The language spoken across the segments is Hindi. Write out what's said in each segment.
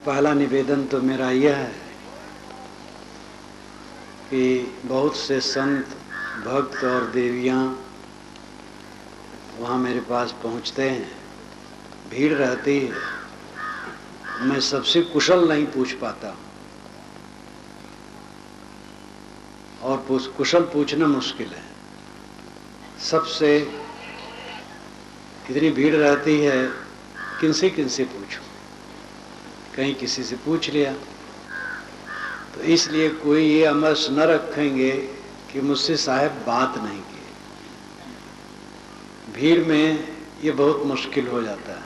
पहला निवेदन तो मेरा यह है कि बहुत से संत भक्त और देवियाँ वहाँ मेरे पास पहुँचते हैं, भीड़ रहती है, मैं सबसे कुशल नहीं पूछ पाता और कुशल पूछना मुश्किल है। सबसे इतनी भीड़ रहती है, किनसे पूछूं, कहीं किसी से पूछ लिया तो इसलिए कोई ये अमर्श न रखेंगे कि मुझसे साहब बात नहीं की। भीड़ में ये बहुत मुश्किल हो जाता है।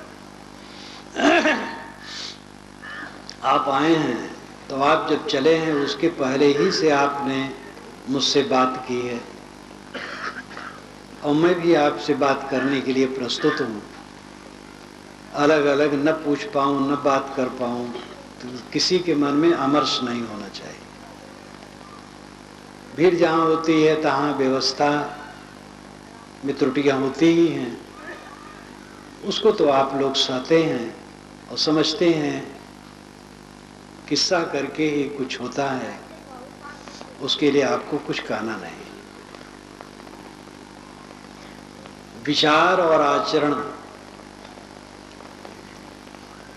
आप आए हैं तो आप जब चले हैं उसके पहले ही से आपने मुझसे बात की है और मैं भी आपसे बात करने के लिए प्रस्तुत हूँ। अलग अलग न पूछ पाऊँ न बात कर पाऊँ तो किसी के मन में अमर्ष नहीं होना चाहिए। भीड़ जहाँ होती है तहाँ व्यवस्था में त्रुटियाँ होती ही हैं, उसको तो आप लोग सहते हैं और समझते हैं किस्सा करके ही कुछ होता है, उसके लिए आपको कुछ कहना नहीं। विचार और आचरण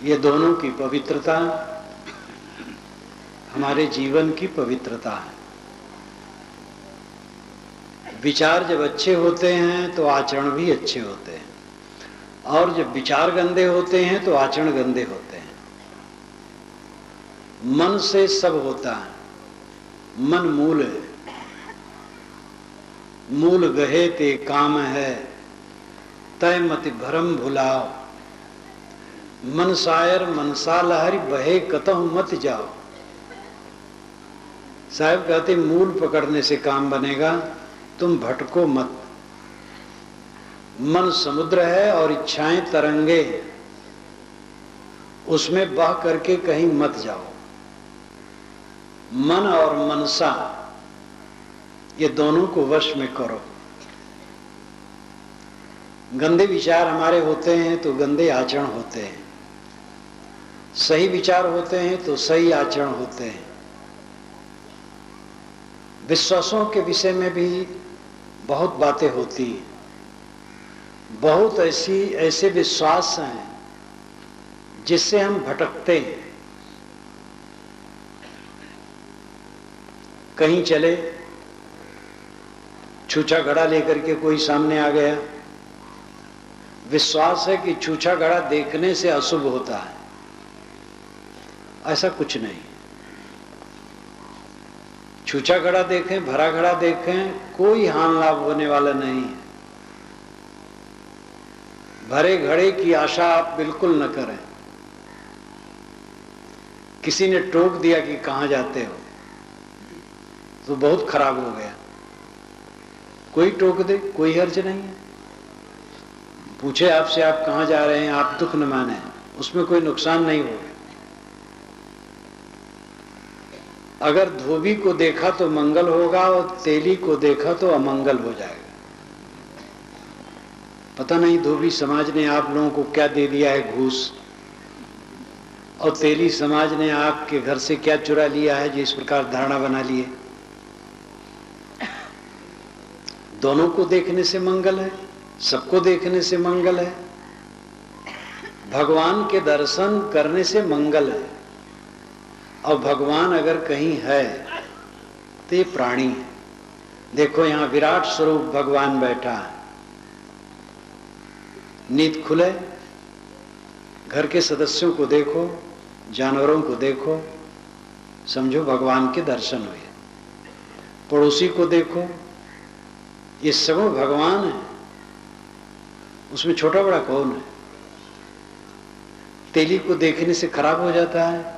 ये दोनों की पवित्रता हमारे जीवन की पवित्रता है। विचार जब अच्छे होते हैं तो आचरण भी अच्छे होते हैं और जब विचार गंदे होते हैं तो आचरण गंदे होते हैं। मन से सब होता है, मन मूल है, मूल गहे ते काम है, तय मति भरम भुलाओ, मन शायर मनसा लहरी बहे कतहु मत जाओ। साहब कहते मूल पकड़ने से काम बनेगा, तुम भटको मत। मन समुद्र है और इच्छाएं तरंगे, उसमें बह करके कहीं मत जाओ। मन और मनसा ये दोनों को वश में करो। गंदे विचार हमारे होते हैं तो गंदे आचरण होते हैं, सही विचार होते हैं तो सही आचरण होते हैं। विश्वासों के विषय में भी बहुत बातें होती हैं, बहुत ऐसे विश्वास हैं जिससे हम भटकते हैं। कहीं चले, छूछा घड़ा लेकर के कोई सामने आ गया, विश्वास है कि छूछा घड़ा देखने से अशुभ होता है। ऐसा कुछ नहीं। छूछा घड़ा देखें, भरा घड़ा देखें, कोई हानि लाभ होने वाला नहीं है। भरे घड़े की आशा आप बिल्कुल न करें। किसी ने टोक दिया कि कहां जाते हो तो बहुत खराब हो गया। कोई टोक दे, कोई हर्ज नहीं है। पूछे आपसे आप कहां जा रहे हैं, आप दुख न माने, उसमें कोई नुकसान नहीं होगा। अगर धोबी को देखा तो मंगल होगा और तेली को देखा तो अमंगल हो जाएगा। पता नहीं धोबी समाज ने आप लोगों को क्या दे दिया है घूस, और तेली समाज ने आपके घर से क्या चुरा लिया है जो इस प्रकार धारणा बना लिए। दोनों को देखने से मंगल है, सबको देखने से मंगल है, भगवान के दर्शन करने से मंगल है। और भगवान अगर कहीं है तो ये प्राणी है। देखो यहां विराट स्वरूप भगवान बैठा है। नींद खुले, घर के सदस्यों को देखो, जानवरों को देखो, समझो भगवान के दर्शन हुए। पड़ोसी को देखो, ये सब भगवान है, उसमें छोटा बड़ा कौन है। तेली को देखने से खराब हो जाता है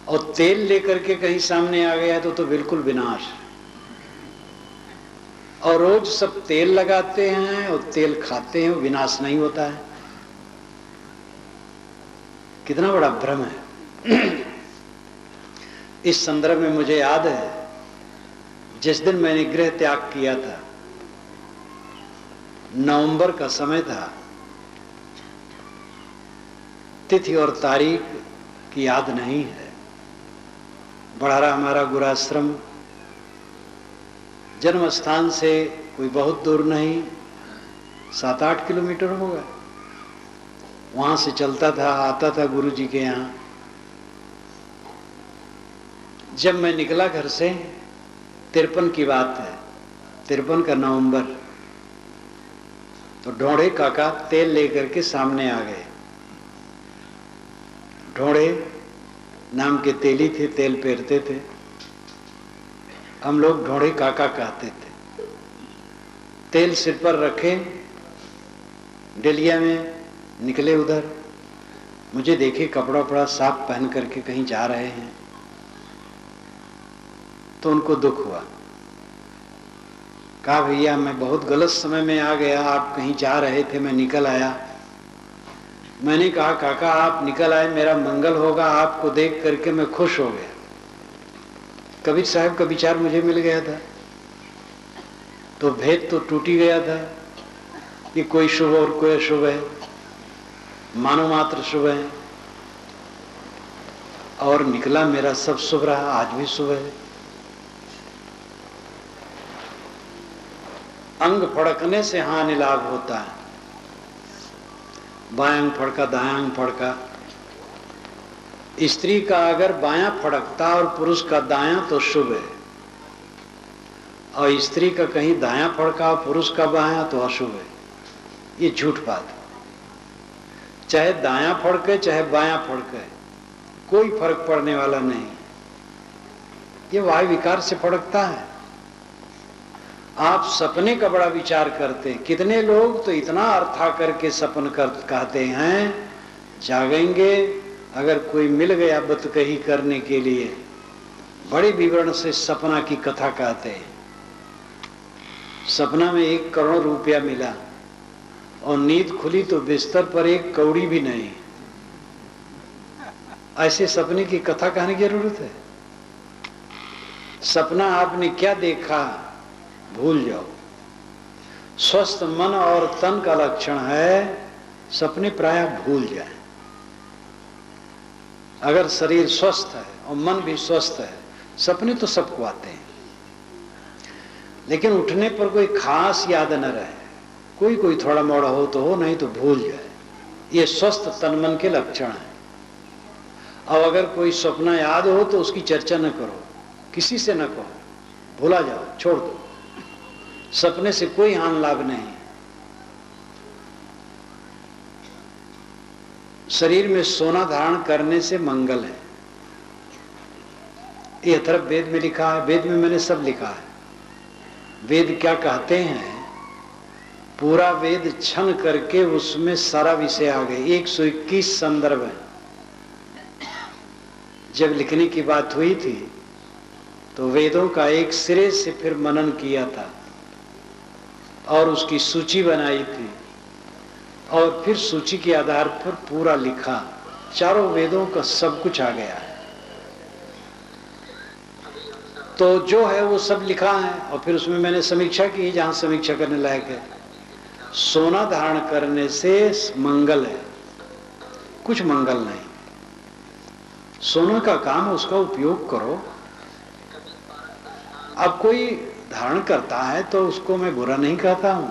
और तेल लेकर के कहीं सामने आ गया तो बिल्कुल विनाश। और रोज सब तेल लगाते हैं और तेल खाते हैं, विनाश नहीं होता है। कितना बड़ा भ्रम है। इस संदर्भ में मुझे याद है जिस दिन मैंने गृह त्याग किया था, नवंबर का समय था, तिथि और तारीख की याद नहीं है। बड़हरा हमारा गुराश्रम जन्म स्थान से कोई बहुत दूर नहीं, 7-8 किलोमीटर होगा। वहां से चलता था, आता था गुरु जी के यहाँ। जब मैं निकला घर से, 53 की बात है, 53 का नवंबर, तो ढोड़े काका तेल लेकर के सामने आ गए। ढोड़े नाम के तेली थे, तेल पेरते थे, हम लोग ढोड़े काका कहते थे। तेल सिर पर रखे, डलिया में निकले उधर। मुझे देखे कपड़ा वपड़ा साफ पहन करके कहीं जा रहे हैं, तो उनको दुख हुआ। कहा भैया मैं बहुत गलत समय में आ गया, आप कहीं जा रहे थे, मैं निकल आया। मैंने कहा काका आप निकल आए, मेरा मंगल होगा, आपको देख करके मैं खुश हो गया। कबीर साहब का विचार मुझे मिल गया था, तो भेद तो टूट ही गया था कि कोई शुभ और कोई अशुभ है, मानो मात्र शुभ है। और निकला मेरा सब शुभ रहा, आज भी शुभ है। अंग फड़कने से हानि लाभ होता है। बायां अंग फड़का, दायां अंग फड़का। स्त्री का अगर बायां फड़कता और पुरुष का दायां तो शुभ है, और स्त्री का कहीं दायां फड़का और पुरुष का बायां तो अशुभ है। ये झूठ बात है। चाहे दायां फड़के चाहे बायां फड़के, कोई फर्क पड़ने वाला नहीं। ये वायु विकार से फड़कता है। आप सपने का बड़ा विचार करते, कितने लोग तो इतना अर्था करके सपन कहते हैं, जागेंगे अगर कोई मिल गया बतकही करने के लिए, बड़े विवरण से सपना की कथा कहते हैं। सपना में 1 करोड़ रुपया मिला और नींद खुली तो बिस्तर पर 1 कौड़ी भी नहीं। ऐसे सपने की कथा कहने की जरूरत है? सपना आपने क्या देखा भूल जाओ। स्वस्थ मन और तन का लक्षण है सपने प्रायः भूल जाए। अगर शरीर स्वस्थ है और मन भी स्वस्थ है, सपने तो सबको आते हैं, लेकिन उठने पर कोई खास याद न रहे। कोई कोई थोड़ा मोड़ा हो तो हो, नहीं तो भूल जाए। ये स्वस्थ तन मन के लक्षण है। और अगर कोई सपना याद हो तो उसकी चर्चा न करो, किसी से न कहो, भूला जाओ, छोड़ दो। सपने से कोई हानि लाभ नहीं। शरीर में सोना धारण करने से मंगल है। ये तरफ वेद में लिखा है, वेद में मैंने सब लिखा है। वेद क्या कहते हैं, पूरा वेद छन करके उसमें सारा विषय आ गए। 121 संदर्भ है। जब लिखने की बात हुई थी तो वेदों का एक सिरे से फिर मनन किया था और उसकी सूची बनाई थी, और फिर सूची के आधार पर पूरा लिखा। चारों वेदों का सब कुछ आ गया है। तो जो है वो सब लिखा है, और फिर उसमें मैंने समीक्षा की जहां समीक्षा करने लायक है। सोना धारण करने से मंगल है, कुछ मंगल नहीं। सोना का काम है, उसका उपयोग करो। अब कोई धारण करता है तो उसको मैं बुरा नहीं कहता हूं,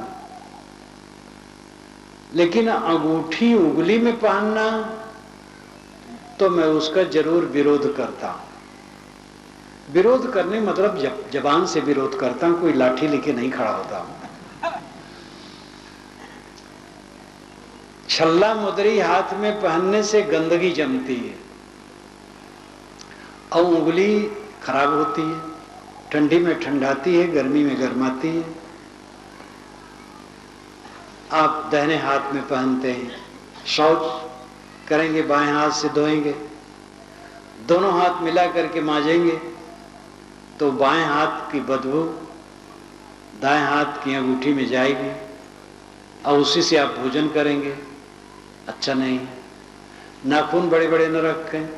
लेकिन अंगूठी उंगली में पहनना तो मैं उसका जरूर विरोध करता हूं। विरोध करने मतलब जबान से विरोध करता हूं, कोई लाठी लेके नहीं खड़ा होता हूं। छल्ला मुदरी हाथ में पहनने से गंदगी जमती है और उंगली खराब होती है। ठंडी में ठंडाती है, गर्मी में गर्माती है। आप दाहिने हाथ में पहनते हैं, शौच करेंगे बाएं हाथ से धोएंगे, दोनों हाथ मिला करके मांजेंगे तो बाएं हाथ की बदबू दाएं हाथ की अंगूठी में जाएगी और उसी से आप भोजन करेंगे। अच्छा नहीं है। नाखून बड़े बड़े न रखें,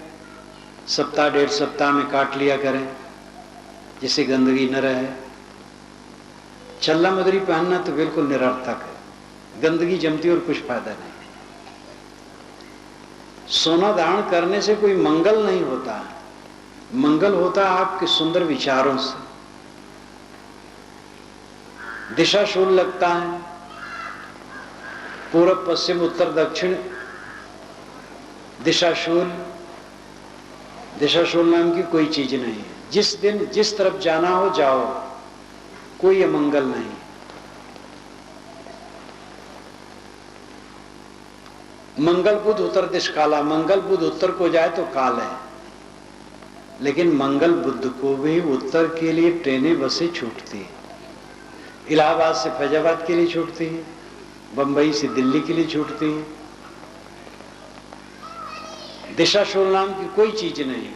सप्ताह 1.5 सप्ताह में काट लिया करें जिससे गंदगी न रहे। छल्ला मदरी पहनना तो बिल्कुल निरर्थक है, गंदगी जमती और कुछ फायदा नहीं। सोना धारण करने से कोई मंगल नहीं होता है, मंगल होता है आपके सुंदर विचारों से। दिशाशूल लगता है, पूरब पश्चिम उत्तर दक्षिण दिशाशूल। दिशाशूल नाम की कोई चीज नहीं है। जिस दिन जिस तरफ जाना हो जाओ, कोई अमंगल नहीं। मंगल बुध उत्तर दिश काला, मंगल बुध उत्तर को जाए तो काल है, लेकिन मंगल बुध को भी उत्तर के लिए ट्रेनें बसें छूटती है। इलाहाबाद से फैजाबाद के लिए छूटती है, बंबई से दिल्ली के लिए छूटती है। दिशाशूल नाम की कोई चीज नहीं।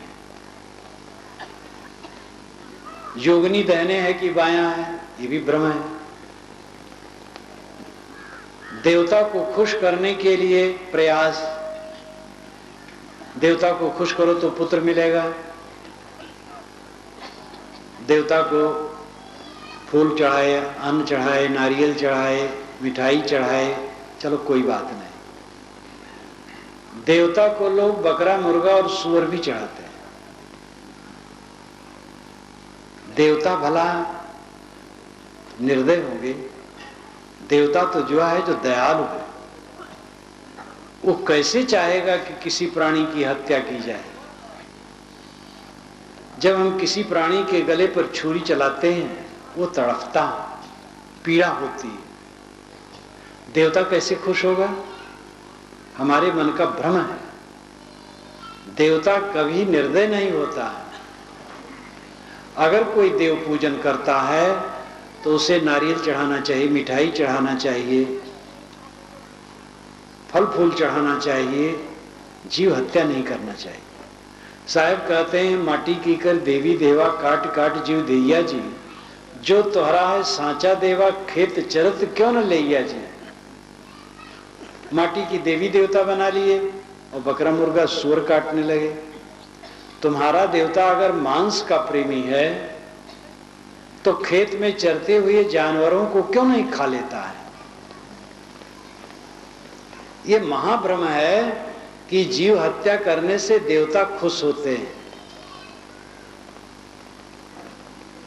योगिनी दाहिने है कि बायां है, ये भी भ्रम है। देवता को खुश करने के लिए प्रयास, देवता को खुश करो तो पुत्र मिलेगा, देवता को फूल चढ़ाए, अन्न चढ़ाए, नारियल चढ़ाए, मिठाई चढ़ाए, चलो कोई बात नहीं। देवता को लोग बकरा, मुर्गा और सूअर भी चढ़ाते हैं। देवता भला निर्दय होंगे? देवता तो जो है जो दयालु है, वो कैसे चाहेगा कि किसी प्राणी की हत्या की जाए? जब हम किसी प्राणी के गले पर छुरी चलाते हैं, वो तड़पता, पीड़ा होती है। देवता कैसे खुश होगा? हमारे मन का भ्रम है। देवता कभी निर्दय नहीं होता है। अगर कोई देव पूजन करता है तो उसे नारियल चढ़ाना चाहिए, मिठाई चढ़ाना चाहिए, फल फूल चढ़ाना चाहिए, जीव हत्या नहीं करना चाहिए। साहब कहते हैं, माटी की कर देवी देवा काट काट जीव दैया जी, जो तोहरा है सांचा देवा खेत चरत क्यों न लैया जी। माटी की देवी देवता बना लिए और बकरा मुर्गा सूअर काटने लगे। तुम्हारा देवता अगर मांस का प्रेमी है तो खेत में चरते हुए जानवरों को क्यों नहीं खा लेता है? ये महाभ्रम है कि जीव हत्या करने से देवता खुश होते हैं।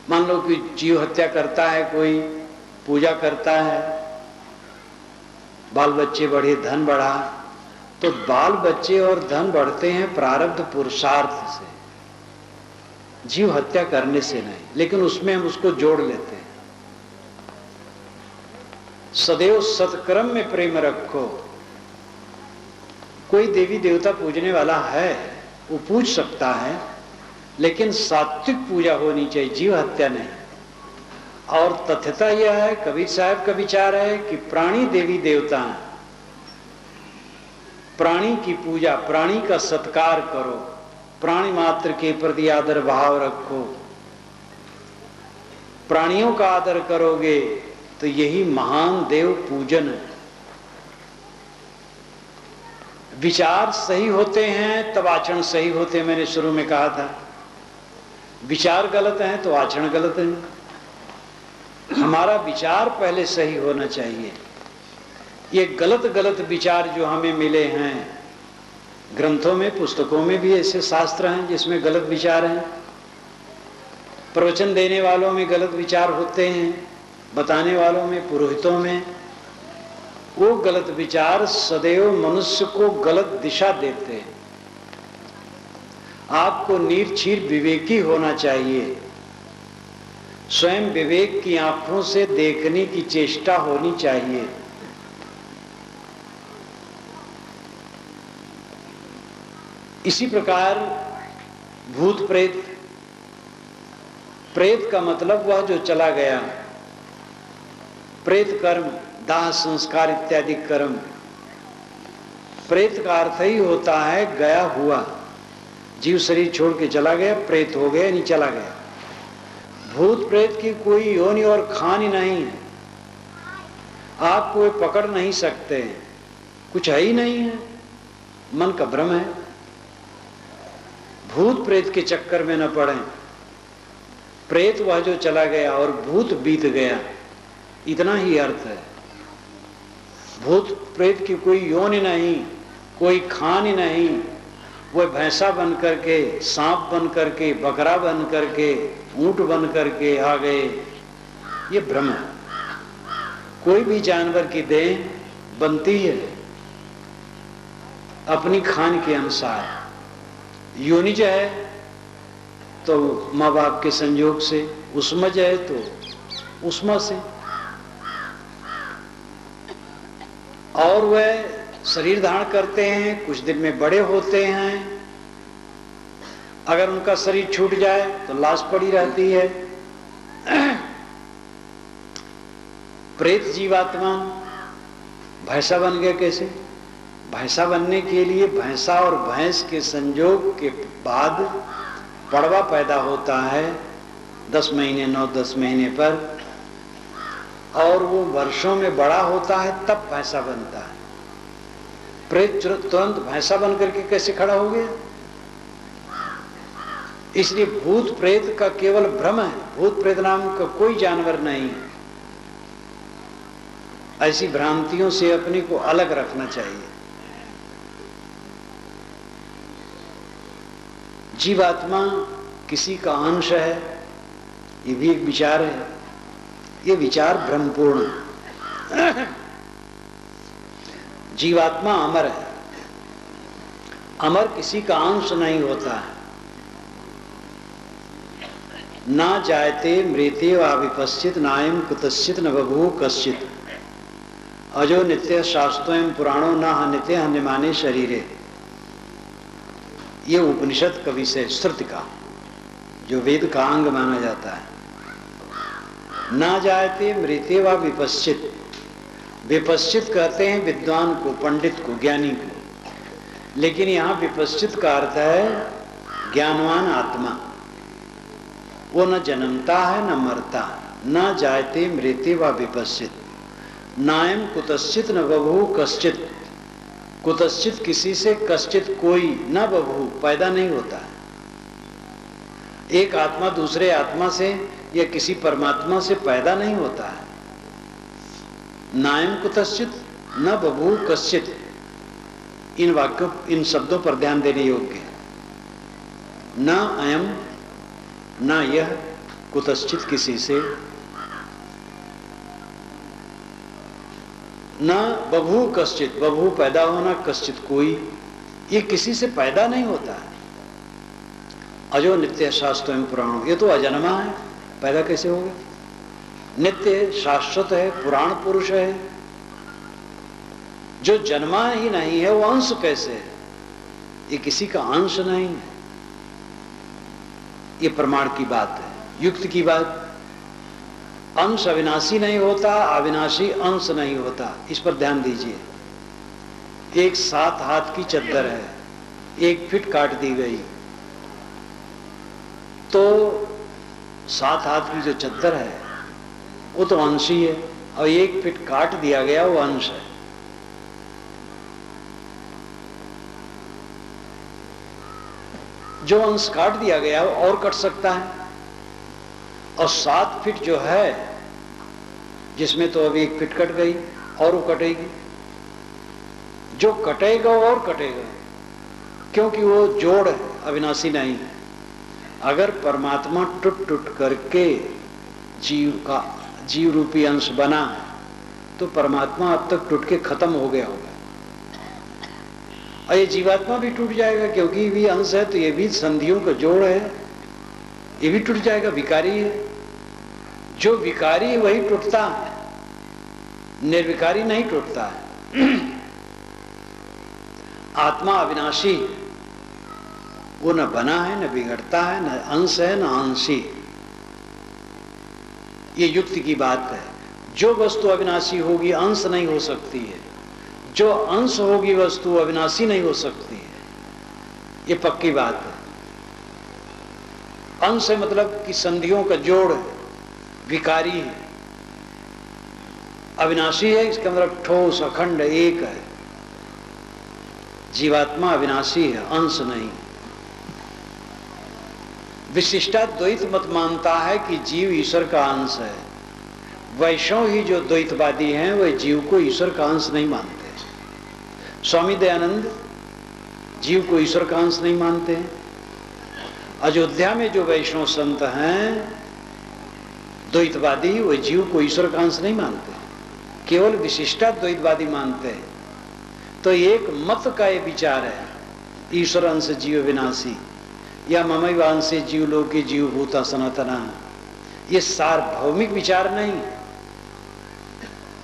मान लो कि जीव हत्या करता है, कोई पूजा करता है, बाल बच्चे बढ़े, धन बढ़ा, तो बाल बच्चे और धन बढ़ते हैं प्रारब्ध पुरुषार्थ से, जीव हत्या करने से नहीं। लेकिन उसमें हम उसको जोड़ लेते हैं। सदैव सत्कर्म में प्रेम रखो। कोई देवी देवता पूजने वाला है, वो पूज सकता है, लेकिन सात्विक पूजा होनी चाहिए, जीव हत्या नहीं। और तथ्यता यह है, कबीर साहब का विचार है कि प्राणी देवी देवता हैं। प्राणी की पूजा, प्राणी का सत्कार करो, प्राणी मात्र के प्रति आदर भाव रखो। प्राणियों का आदर करोगे तो यही महान देव पूजन है। विचार सही होते हैं तब आचरण सही होते हैं। मैंने शुरू में कहा था, विचार गलत हैं तो आचरण गलत है। हमारा विचार पहले सही होना चाहिए। ये गलत गलत विचार जो हमें मिले हैं, ग्रंथों में, पुस्तकों में भी ऐसे शास्त्र हैं जिसमें गलत विचार हैं। प्रवचन देने वालों में गलत विचार होते हैं, बताने वालों में, पुरोहितों में। वो गलत विचार सदैव मनुष्य को गलत दिशा देते हैं। आपको निर्छीर विवेकी होना चाहिए। स्वयं विवेक की आंखों से देखने की चेष्टा होनी चाहिए। इसी प्रकार भूत प्रेत, प्रेत का मतलब वह जो चला गया। प्रेत कर्म, दाह संस्कार इत्यादि कर्म। प्रेत का अर्थ ही होता है गया हुआ। जीव शरीर छोड़ के चला गया, प्रेत हो गया, नहीं चला गया। भूत प्रेत की कोई योनि और खानी नहीं है। आप कोई पकड़ नहीं सकते, कुछ है ही नहीं है, मन का भ्रम है। भूत प्रेत के चक्कर में न पड़ें। प्रेत वह जो चला गया और भूत बीत गया, इतना ही अर्थ है। भूत प्रेत की कोई योनि नहीं, कोई खान ही नहीं, वह भैंसा बन करके, सांप बन करके, बकरा बन करके, ऊंट बन करके आ गए, ये भ्रम है। कोई भी जानवर की देह बनती है अपनी खान के अनुसार। योनिज है तो माँ बाप के संयोग से, उष्मज है तो उष्मा से, और वह शरीर धारण करते हैं, कुछ दिन में बड़े होते हैं। अगर उनका शरीर छूट जाए तो लाश पड़ी रहती है। प्रेत जीवात्मा भैंसा बन गया। कैसे? भैंसा बनने के लिए भैंसा और भैंस के संयोग के बाद पड़वा पैदा होता है 10 महीने, 9-10 महीने पर, और वो वर्षों में बड़ा होता है, तब भैंसा बनता है। प्रेत तुरंत भैंसा बन करके कैसे खड़ा हो गया? इसलिए भूत प्रेत का केवल भ्रम है। भूत प्रेत नाम का कोई जानवर नहीं। ऐसी भ्रांतियों से अपने को अलग रखना चाहिए। जीवात्मा किसी का अंश है, ये भी एक विचार है। ये विचार भ्रमपूर्ण है। जीवात्मा अमर है। अमर किसी का अंश नहीं होता है। ना जायते मृते वा विपश्चित नायम कुतश्चित न बभूव कश्चित अजो नित्य शास्त्रों पुराणों न हन्यते हन्यमाने शरीरे। ये उपनिषद का विषय, श्रुति का, जो वेद का अंग माना जाता है। ना जायते मृते वा विपश्चित। विपश्चित कहते हैं विद्वान को, पंडित को, ज्ञानी को, लेकिन यहां विपश्चित का अर्थ है ज्ञानवान आत्मा। वो न जन्मता है न मरता। न जायते मृते वा विपश्चित नायम कुतश्चित न बभू कश्चित। कुतश्चित किसी से, कश्चित कोई, न बभू पैदा नहीं होता है। एक आत्मा दूसरे आत्मा से या किसी परमात्मा से पैदा नहीं होता है। नायम कुतश्चित न बभू कश्चित। इन वाक्यों, इन शब्दों पर ध्यान देने योग्य है। न अयम, न यह, कुतश्चित किसी से, न बभू कश्चित, बभू पैदा होना, कश्चित कोई, ये किसी से पैदा नहीं होता है। अजो नित्य शास्त्रों पुराणों, ये तो अजन्मा है, पैदा कैसे होगा? नित्य शाश्वत है, पुराण पुरुष है। जो जन्मा ही नहीं है वो अंश कैसे है? ये किसी का अंश नहीं है। ये प्रमाण की बात है, युक्त की बात। अंश अविनाशी नहीं होता, अविनाशी अंश नहीं होता। इस पर ध्यान दीजिए। एक 7 हाथ की चद्दर है, 1 फीट काट दी गई तो 7 हाथ की जो चद्दर है वो तो अंशी है, और 1 फीट काट दिया गया वो अंश है। जो अंश काट दिया गया वो और कट सकता है, और 7 फीट जो है जिसमें तो अभी 1 फीट कट गई और वो कटेगी। जो कटेगा और कटेगा, क्योंकि वो जोड़ है, अविनाशी नहीं है। अगर परमात्मा टूट टूट करके जीव रूपी अंश बना है तो परमात्मा अब तक टूट के खत्म हो गया होगा, और ये जीवात्मा भी टूट जाएगा, क्योंकि ये भी अंश है तो ये भी संधियों का जोड़ है, ये भी टूट जाएगा, विकारी है। जो विकारी वही टूटता है, निर्विकारी नहीं टूटता है। आत्मा अविनाशी, वो न बना है, न बिगड़ता है, न अंश है, न अंशी। ये युक्ति की बात है। जो वस्तु अविनाशी होगी अंश नहीं हो सकती है, जो अंश होगी वस्तु अविनाशी नहीं हो सकती है। ये पक्की बात है। अंश है मतलब कि संधियों का जोड़ है, विकारी है। अविनाशी है इसका मतलब ठोस, अखंड, एक है। जीवात्मा अविनाशी है, अंश नहीं। विशिष्टाद्वैत मत मानता है कि जीव ईश्वर का अंश है। वैष्णव ही जो द्वैतवादी हैं वह जीव को ईश्वर का अंश नहीं मानते। स्वामी दयानंद जीव को ईश्वर का अंश नहीं मानते हैं। अयोध्या में जो वैष्णव संत हैं द्वैतवादी, वो जीव को ईश्वर का अंश नहीं मानते, केवल विशिष्टाद्वैतवादी मानते हैं। तो एक मत का ये विचार है, ईश्वर अंश जीव विनाशी या ममैव अंशे जीव लोके जीव भूता सनातना, ये सार्वभौमिक विचार नहीं।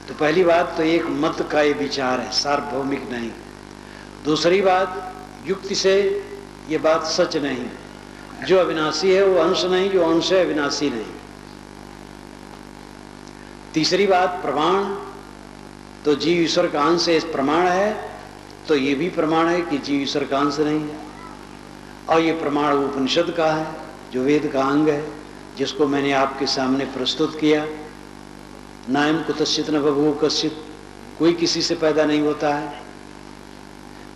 तो पहली बात तो एक मत का ये विचार है, सार्वभौमिक नहीं। दूसरी बात, युक्ति से ये बात सच नहीं। जो अविनाशी है वो अंश नहीं, जो अंश है अविनाशी नहीं। तीसरी बात, प्रमाण, तो जीव ईश्वर का अंश है, प्रमाण है, तो ये भी प्रमाण है कि जीव ईश्वर का अंश नहीं है। और ये प्रमाण उपनिषद का है, जो वेद का अंग है, जिसको मैंने आपके सामने प्रस्तुत किया। नायम कुतश्चित न बभूव कश्चित, कोई किसी से पैदा नहीं होता है।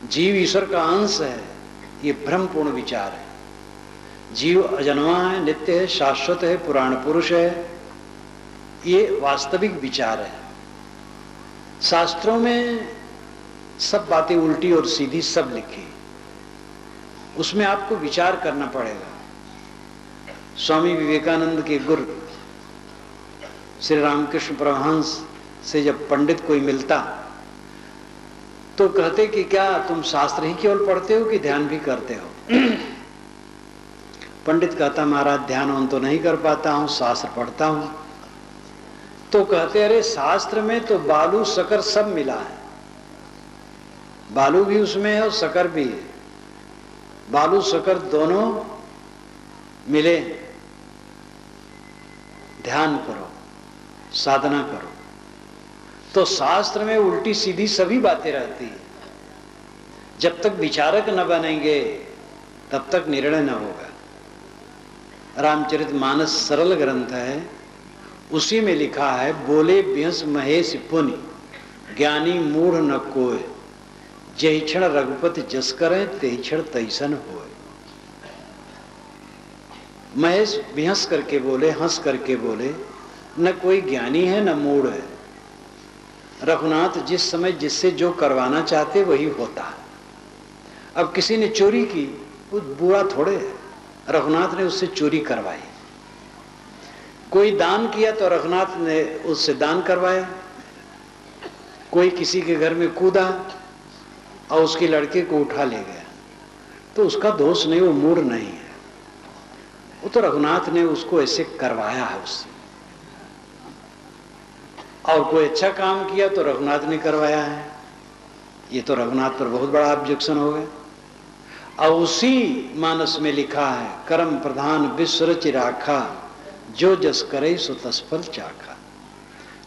जीव ईश्वर का अंश है, ये भ्रमपूर्ण विचार है। जीव अजन्मा है, नित्य है, शाश्वत है, पुराण पुरुष है, ये वास्तविक विचार है। शास्त्रों में सब बातें उल्टी और सीधी सब लिखी, उसमें आपको विचार करना पड़ेगा। स्वामी विवेकानंद के गुरु श्री रामकृष्ण परमहंस से जब पंडित कोई मिलता तो कहते कि क्या तुम शास्त्र ही केवल पढ़ते हो कि ध्यान भी करते हो? पंडित कहता महाराज ध्यान तो नहीं कर पाता हूं, शास्त्र पढ़ता हूं। तो कहते अरे शास्त्र में तो बालू शकर सब मिला है, बालू भी उसमें है और शकर भी है, बालू शकर दोनों मिले। ध्यान करो, साधना करो। तो शास्त्र में उल्टी सीधी सभी बातें रहती है। जब तक विचारक न बनेंगे तब तक निर्णय न होगा। रामचरितमानस सरल ग्रंथ है, उसी में लिखा है, बोले बिहस महेश पुनि ज्ञानी मूढ़ न कोय, जय क्षण रघुपति जस करें ते क्षण तैसन होए। महेश बिहस करके बोले, हंस करके बोले, न कोई ज्ञानी है न मूढ़ है। रघुनाथ जिस समय जिससे जो करवाना चाहते वही होता है। अब किसी ने चोरी की, वो बुरा थोड़े है, रघुनाथ ने उससे चोरी करवाई। कोई दान किया तो रघुनाथ ने उससे दान करवाया। कोई किसी के घर में कूदा और उसके लड़के को उठा ले गया, तो उसका दोष नहीं, वो मूढ़ नहीं है, वो तो रघुनाथ ने उसको ऐसे करवाया है उससे। और कोई अच्छा काम किया तो रघुनाथ ने करवाया है, ये तो रघुनाथ पर बहुत बड़ा ऑब्जेक्शन हो गया। और उसी मानस में लिखा है, कर्म प्रधान विश्व रचि राखा, जो जस करे सो तसफल चाखा,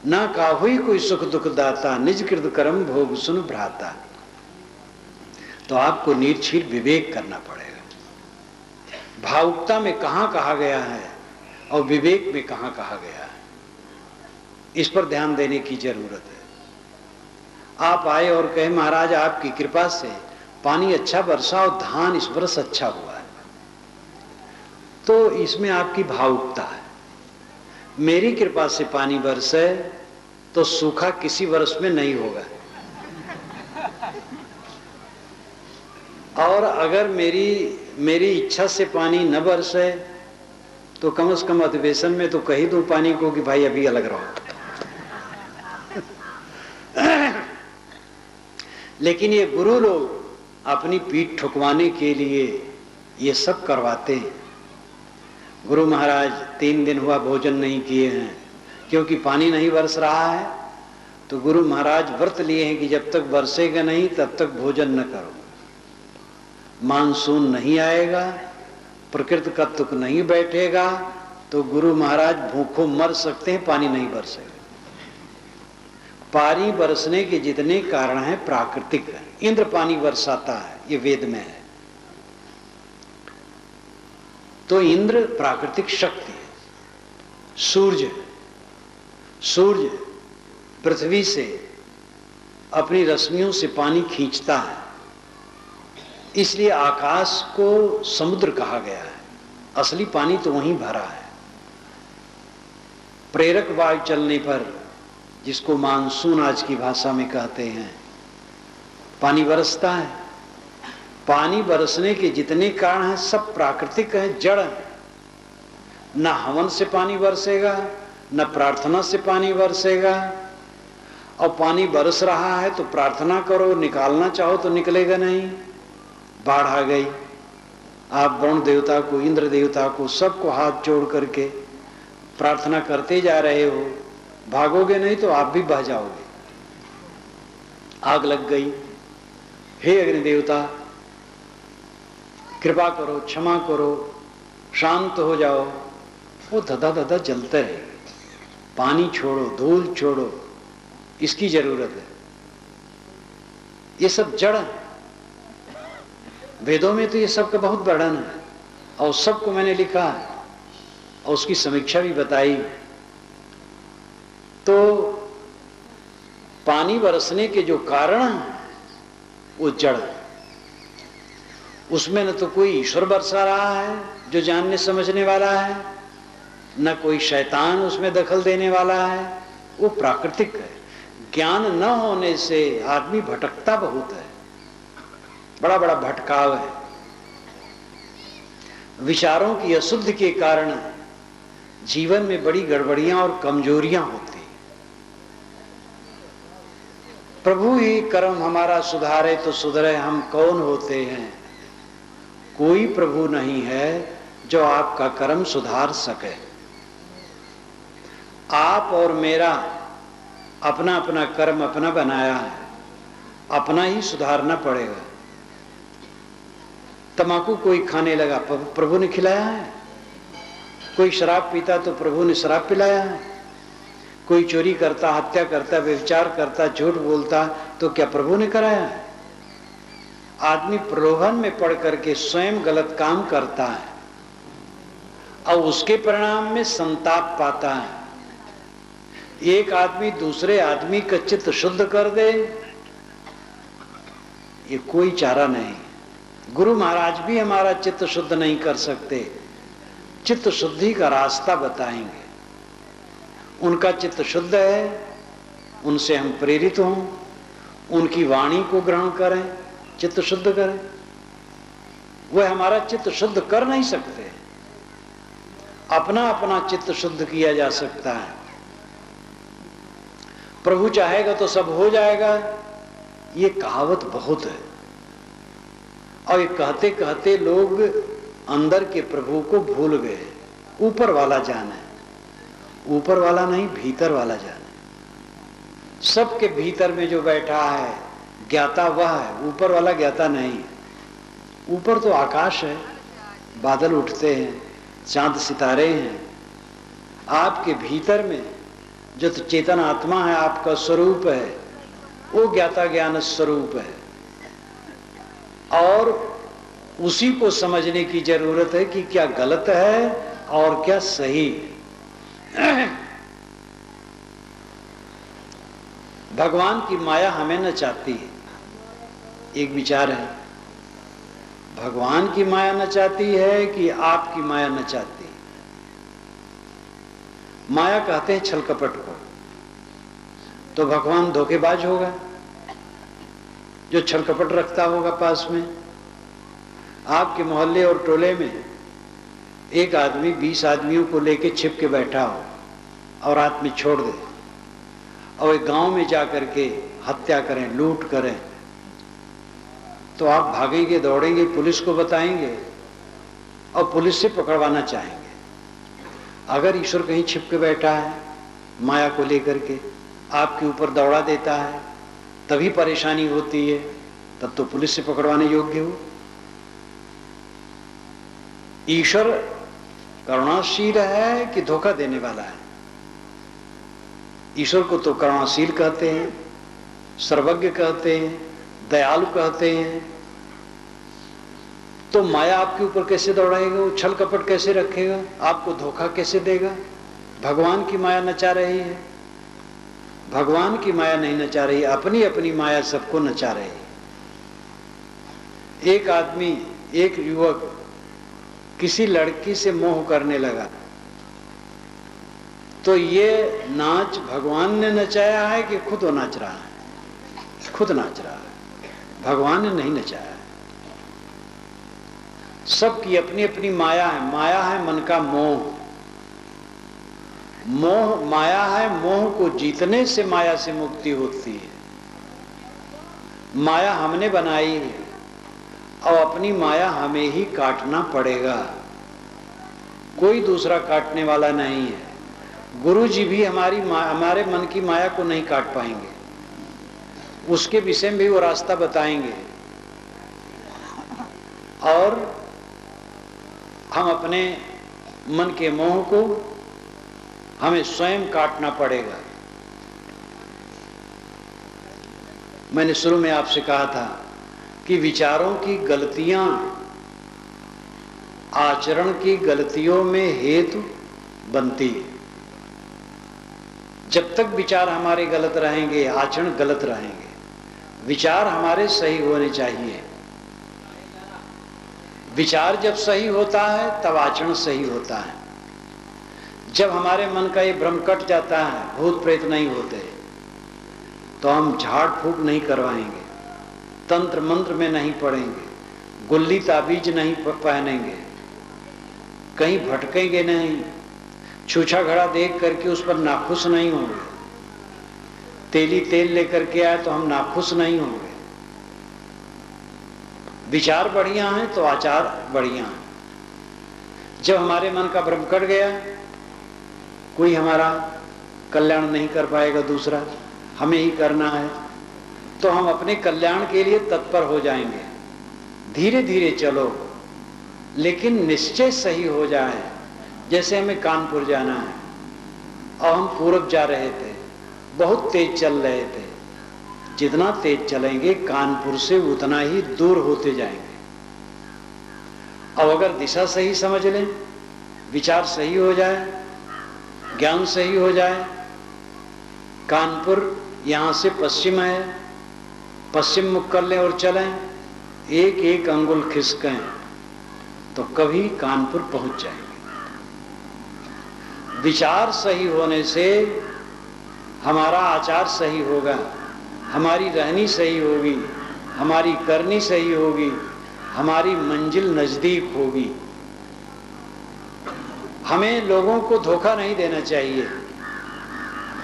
ना काहुई कोई सुख दुख दाता, निज कृत कर्म भोग सुन भ्राता। तो आपको निर्छीर विवेक करना पड़ेगा। भावुकता में कहाँ कहा गया है और विवेक में कहाँ कहा गया है, इस पर ध्यान देने की जरूरत है। आप आए और कहे महाराज आपकी कृपा से पानी अच्छा बरसा और धान इस वर्ष अच्छा हुआ है, तो इसमें आपकी भावुकता है। मेरी कृपा से पानी बरसे तो सूखा किसी वर्ष में नहीं होगा, और अगर मेरी इच्छा से पानी न बरसे तो कम से कम अधिवेशन में तो कही दूं पानी को कि भाई अभी अलग रहो। लेकिन ये गुरु लोग अपनी पीठ ठुकवाने के लिए ये सब करवाते हैं। गुरु महाराज 3 दिन हुआ भोजन नहीं किए हैं क्योंकि पानी नहीं बरस रहा है, तो गुरु महाराज व्रत लिए हैं कि जब तक बरसेगा नहीं तब तक भोजन न करो। मानसून नहीं आएगा, प्रकृति का तुक नहीं बैठेगा, तो गुरु महाराज भूखों मर सकते हैं, पानी नहीं बरसेगा। पानी बरसने के जितने कारण हैं प्राकृतिक है। इंद्र पानी बरसाता है, ये वेद में है। तो इंद्र प्राकृतिक शक्ति है। सूर्य पृथ्वी से अपनी रश्मियों से पानी खींचता है, इसलिए आकाश को समुद्र कहा गया है। असली पानी तो वहीं भरा है। प्रेरक वायु चलने पर, जिसको मानसून आज की भाषा में कहते हैं, पानी बरसता है। पानी बरसने के जितने कारण हैं सब प्राकृतिक हैं, जड़ हैं। न हवन से पानी बरसेगा, न प्रार्थना से पानी बरसेगा। और पानी बरस रहा है तो प्रार्थना करो, निकालना चाहो तो निकलेगा नहीं। बाढ़ आ गई, आप वरुण देवता को, इंद्र देवता को, सबको हाथ जोड़ करके प्रार्थना करते जा रहे हो, भागोगे नहीं तो आप भी बह जाओगे। आग लग गई, हे अग्नि देवता कृपा करो, क्षमा करो, शांत हो जाओ। वो धधा धधा जलते रहे। पानी छोड़ो, धूल छोड़ो, इसकी जरूरत है। ये सब जड़ है। वेदों में तो ये सब का बहुत वर्णन है और सबको मैंने लिखा है और उसकी समीक्षा भी बताई। तो पानी बरसने के जो कारण हैं वो जड़ है। उसमें न तो कोई ईश्वर बरसा रहा है जो जानने समझने वाला है, न कोई शैतान उसमें दखल देने वाला है, वो प्राकृतिक है। ज्ञान न होने से आदमी भटकता बहुत है, बड़ा बड़ा भटकाव है। विचारों की अशुद्धि के कारण जीवन में बड़ी गड़बड़ियां और कमजोरियां होती। प्रभु ही कर्म हमारा सुधारे तो सुधरे, हम कौन होते हैं? कोई प्रभु नहीं है जो आपका कर्म सुधार सके। आप और मेरा अपना अपना कर्म अपना बनाया है, अपना ही सुधारना पड़ेगा। तंबाकू कोई खाने लगा, प्रभु ने खिलाया है। कोई शराब पीता तो प्रभु ने शराब पिलाया है। कोई चोरी करता, हत्या करता, व्यभिचार करता, झूठ बोलता तो क्या प्रभु ने कराया है? आदमी प्रलोभन में पड़ करके स्वयं गलत काम करता है और उसके परिणाम में संताप पाता है। एक आदमी दूसरे आदमी का चित्त शुद्ध कर दे, ये कोई चारा नहीं। गुरु महाराज भी हमारा चित्त शुद्ध नहीं कर सकते, चित्त शुद्धि का रास्ता बताएंगे। उनका चित्त शुद्ध है, उनसे हम प्रेरित हों, उनकी वाणी को ग्रहण करें, चित्त शुद्ध करें। वह हमारा चित्त शुद्ध कर नहीं सकते, अपना अपना चित्त शुद्ध किया जा सकता है। प्रभु चाहेगा तो सब हो जाएगा, ये कहावत बहुत है। और ये कहते कहते लोग अंदर के प्रभु को भूल गए। ऊपर वाला जाने, ऊपर वाला नहीं, भीतर वाला जाने। सबके भीतर में जो बैठा है ज्ञाता वह है, ऊपर वाला ज्ञाता नहीं है। ऊपर तो आकाश है, बादल उठते हैं, चांद सितारे हैं। आपके भीतर में जो तो चेतन आत्मा है, आपका स्वरूप है, वो ज्ञाता ज्ञान स्वरूप है। और उसी को समझने की जरूरत है कि क्या गलत है और क्या सही है। भगवान की माया हमें न चाहती है, एक विचार है। भगवान की माया न चाहती है कि आपकी माया न चाहती है? माया कहते हैं छल कपट को। तो भगवान धोखेबाज होगा जो छल कपट रखता होगा पास में। आपके मोहल्ले और टोले में एक आदमी 20 आदमियों को लेके छिप के बैठा हो और रात में छोड़ दे और एक गांव में जाकर के हत्या करें, लूट करें, तो आप भागेंगे, दौड़ेंगे, पुलिस को बताएंगे और पुलिस से पकड़वाना चाहेंगे। अगर ईश्वर कहीं छिप के बैठा है, माया को लेकर के आपके ऊपर दौड़ा देता है, तभी परेशानी होती है, तब तो पुलिस से पकड़वाने योग्य हो। ईश्वर करुणाशील है कि धोखा देने वाला है? ईश्वर को तो करुणाशील कहते हैं, सर्वज्ञ कहते हैं, दयालु कहते हैं। तो माया आपके ऊपर कैसे दौड़ाएगा? वो छल कपट कैसे रखेगा? आपको धोखा कैसे देगा? भगवान की माया नचा रही है। भगवान की माया नहीं नचा रही, अपनी अपनी माया सबको नचा रही है। एक आदमी, एक युवक किसी लड़की से मोह करने लगा, तो ये नाच भगवान ने नचाया है कि खुद वो नाच रहा है? खुद नाच रहा है, भगवान ने नहीं नचाया है। सबकी अपनी अपनी माया है। माया है मन का मोह। मोह माया है, मोह को जीतने से माया से मुक्ति होती है। माया हमने बनाई है और अपनी माया हमें ही काटना पड़ेगा, कोई दूसरा काटने वाला नहीं है। गुरु जी भी हमारे मन की माया को नहीं काट पाएंगे, उसके विषय में भी वो रास्ता बताएंगे। और हम अपने मन के मोह को हमें स्वयं काटना पड़ेगा। मैंने शुरू में आपसे कहा था कि विचारों की गलतियां आचरण की गलतियों में हेतु बनती है। जब तक विचार हमारे गलत रहेंगे, आचरण गलत रहेंगे। विचार हमारे सही होने चाहिए। विचार जब सही होता है तब आचरण सही होता है। जब हमारे मन का ये भ्रम कट जाता है, भूत प्रेत नहीं होते, तो हम झाड़ फूक नहीं करवाएंगे, तंत्र मंत्र में नहीं पड़ेंगे, गुल्ली ताबीज नहीं पहनेंगे, कहीं भटकेंगे नहीं, छूछा घड़ा देख करके उस पर नाखुश नहीं होंगे, तेली तेल लेकर के आए तो हम नाखुश नहीं होंगे। विचार बढ़िया है तो आचार बढ़िया है। जब हमारे मन का भ्रम कट गया, कोई हमारा कल्याण नहीं कर पाएगा, दूसरा हमें ही करना है, तो हम अपने कल्याण के लिए तत्पर हो जाएंगे। धीरे धीरे चलो, लेकिन निश्चय सही हो जाए। जैसे हमें कानपुर जाना है और हम पूरब जा रहे थे, बहुत तेज चल रहे थे। जितना तेज चलेंगे कानपुर से उतना ही दूर होते जाएंगे। अब अगर दिशा सही समझ लें, विचार सही हो जाए, ज्ञान सही हो जाए, कानपुर यहां से पश्चिम है, पश्चिम मुख कर लें और चलें, एक एक अंगुल खिसकें तो कभी कानपुर पहुंच जाएंगे। विचार सही होने से हमारा आचार सही होगा, हमारी रहनी सही होगी, हमारी करनी सही होगी, हमारी मंजिल नजदीक होगी। हमें लोगों को धोखा नहीं देना चाहिए।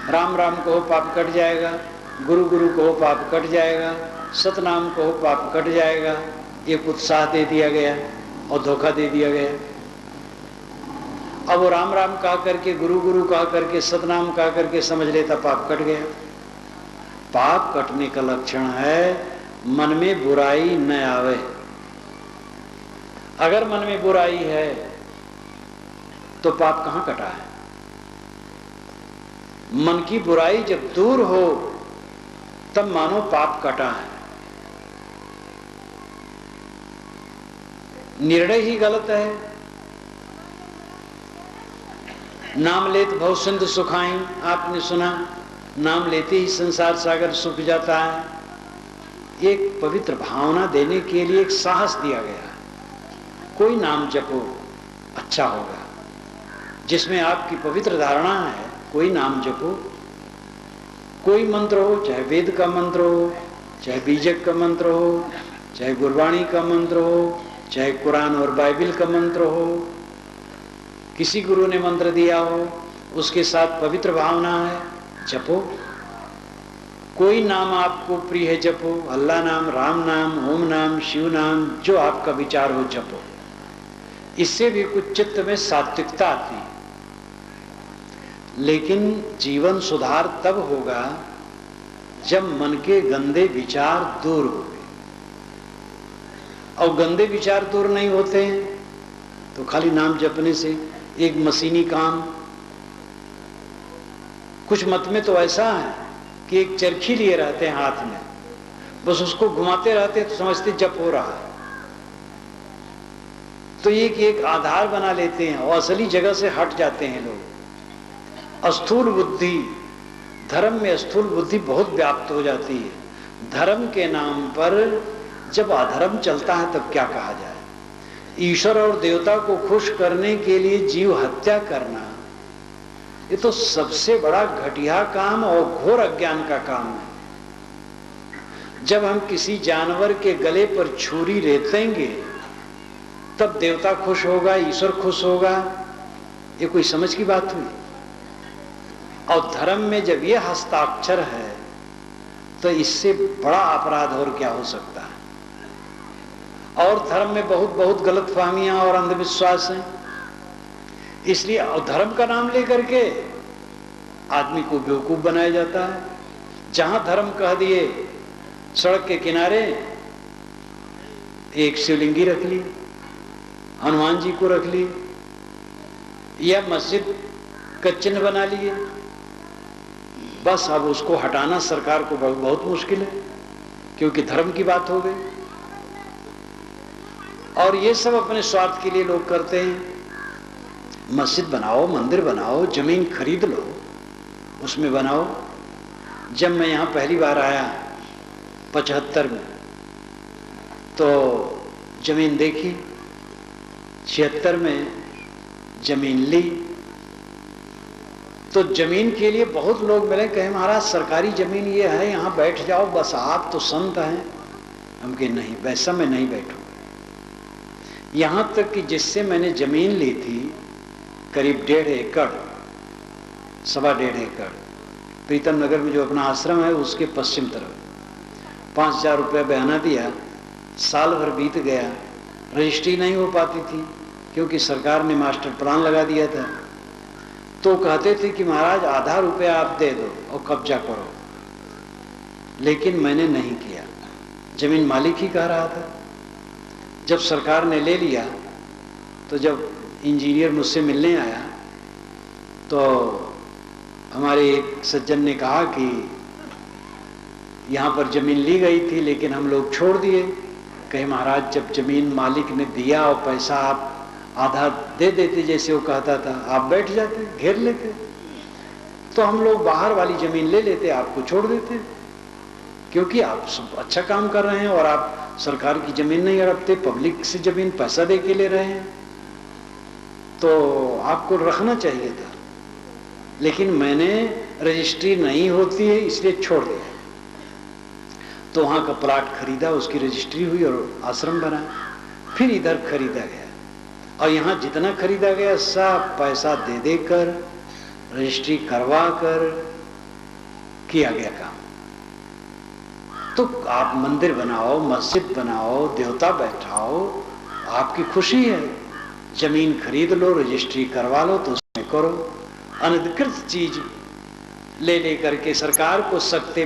राम राम कहो पाप कट जाएगा, गुरु गुरु कहो पाप कट जाएगा, सतनाम कहो पाप कट जाएगा, एक उत्साह दे दिया गया और धोखा दे दिया गया। अब वो राम राम कहा करके, गुरु गुरु कहा करके, सतनाम कहा करके समझ लेता पाप कट गया। पाप कटने का लक्षण है मन में बुराई न आवे। अगर मन में बुराई है तो पाप कहां कटा है? मन की बुराई जब दूर हो तब मानो पाप कटा है। निर्णय ही गलत है। नाम लेत भव सिंधु सुखाई, आपने सुना, नाम लेते ही संसार सागर सूख जाता है। एक पवित्र भावना देने के लिए एक साहस दिया गया है। कोई नाम जपो, अच्छा होगा। जिसमें आपकी पवित्र धारणा है, कोई नाम जपो, कोई मंत्र हो, चाहे वेद का मंत्र हो, चाहे बीजक का मंत्र हो, चाहे गुरबाणी का मंत्र हो, चाहे कुरान और बाइबिल का मंत्र हो, किसी गुरु ने मंत्र दिया हो, उसके साथ पवित्र भावना है, जपो। कोई नाम आपको प्रिय है, जपो। अल्लाह नाम, राम नाम, ओम नाम, शिव नाम, जो आपका विचार हो जपो। इससे भी कुछ चित्त में सात्विकता आती है। लेकिन जीवन सुधार तब होगा जब मन के गंदे विचार दूर हो गए। और गंदे विचार दूर नहीं होते हैं तो खाली नाम जपने से एक मशीनी काम। कुछ मत में तो ऐसा है कि एक चरखी लिए रहते हैं हाथ में, बस उसको घुमाते रहते तो समझते जप हो रहा है। तो एक आधार बना लेते हैं और असली जगह से हट जाते हैं लोग। स्थूल बुद्धि, धर्म में स्थूल बुद्धि बहुत व्याप्त हो जाती है। धर्म के नाम पर जब अधर्म चलता है तब क्या कहा जाए। ईश्वर और देवता को खुश करने के लिए जीव हत्या करना, ये तो सबसे बड़ा घटिया काम और घोर अज्ञान का काम है। जब हम किसी जानवर के गले पर छुरी रेतेंगे तब देवता खुश होगा, ईश्वर खुश होगा। ये कोई समझ की बात हुई? और धर्म में जब ये हस्ताक्षर है तो इससे बड़ा अपराध और क्या हो सकता है? और धर्म में बहुत बहुत गलतफहमियां और अंधविश्वास हैं। इसलिए धर्म का नाम लेकर के आदमी को बेवकूफ बनाया जाता है। जहां धर्म कह दिए, सड़क के किनारे एक शिवलिंगी रख ली, हनुमान जी को रख ली, या मस्जिद का चिन्ह बना लिए, बस अब उसको हटाना सरकार को बहुत मुश्किल है, क्योंकि धर्म की बात हो गई। और ये सब अपने स्वार्थ के लिए लोग करते हैं। मस्जिद बनाओ, मंदिर बनाओ, जमीन खरीद लो, उसमें बनाओ। जब मैं यहां पहली बार आया 75 में, तो जमीन देखी, 76 में जमीन ली। तो जमीन के लिए बहुत लोग मिले, कहे महाराज सरकारी जमीन ये है, यहां बैठ जाओ, बस आप तो संत हैं। हम कहे नहीं, वैसा मैं नहीं बैठूं। यहां तक कि जिससे मैंने जमीन ली थी करीब 1.5 एकड़, 1.25 एकड़, प्रीतम नगर में जो अपना आश्रम है उसके पश्चिम तरफ 5,000 रुपया बयाना दिया। साल भर बीत गया, रजिस्ट्री नहीं हो पाती थी, क्योंकि सरकार ने मास्टर प्लान लगा दिया था। तो कहते थे कि महाराज आधा रुपया आप दे दो और कब्जा करो, लेकिन मैंने नहीं किया। जमीन मालिक ही कह रहा था। जब सरकार ने ले लिया, तो जब इंजीनियर मुझसे मिलने आया तो हमारे एक सज्जन ने कहा कि यहाँ पर जमीन ली गई थी लेकिन हम लोग छोड़ दिए। कहे महाराज जब जमीन मालिक ने दिया और पैसा आप आधा दे देते जैसे वो कहता था, आप बैठ जाते, घेर लेते, तो हम लोग बाहर वाली जमीन ले लेते, आपको छोड़ देते, क्योंकि आप अच्छा काम कर रहे हैं और आप सरकार की जमीन नहीं हड़पते, पब्लिक से जमीन पैसा दे के ले रहे हैं, तो आपको रखना चाहिए था। लेकिन मैंने रजिस्ट्री नहीं होती है इसलिए छोड़ दिया। तो वहां का प्लाट खरीदा, उसकी रजिस्ट्री हुई और आश्रम बना। फिर इधर खरीदा गया, और यहां जितना खरीदा गया सब पैसा दे देकर रजिस्ट्री करवा कर किया गया काम। तो आप मंदिर बनाओ, मस्जिद बनाओ, देवता बैठाओ, आपकी खुशी है। जमीन खरीद लो, रजिस्ट्री करवा लो, तो उसमें करो। अनधिकृत चीज ले लेकर के सरकार को सख्ते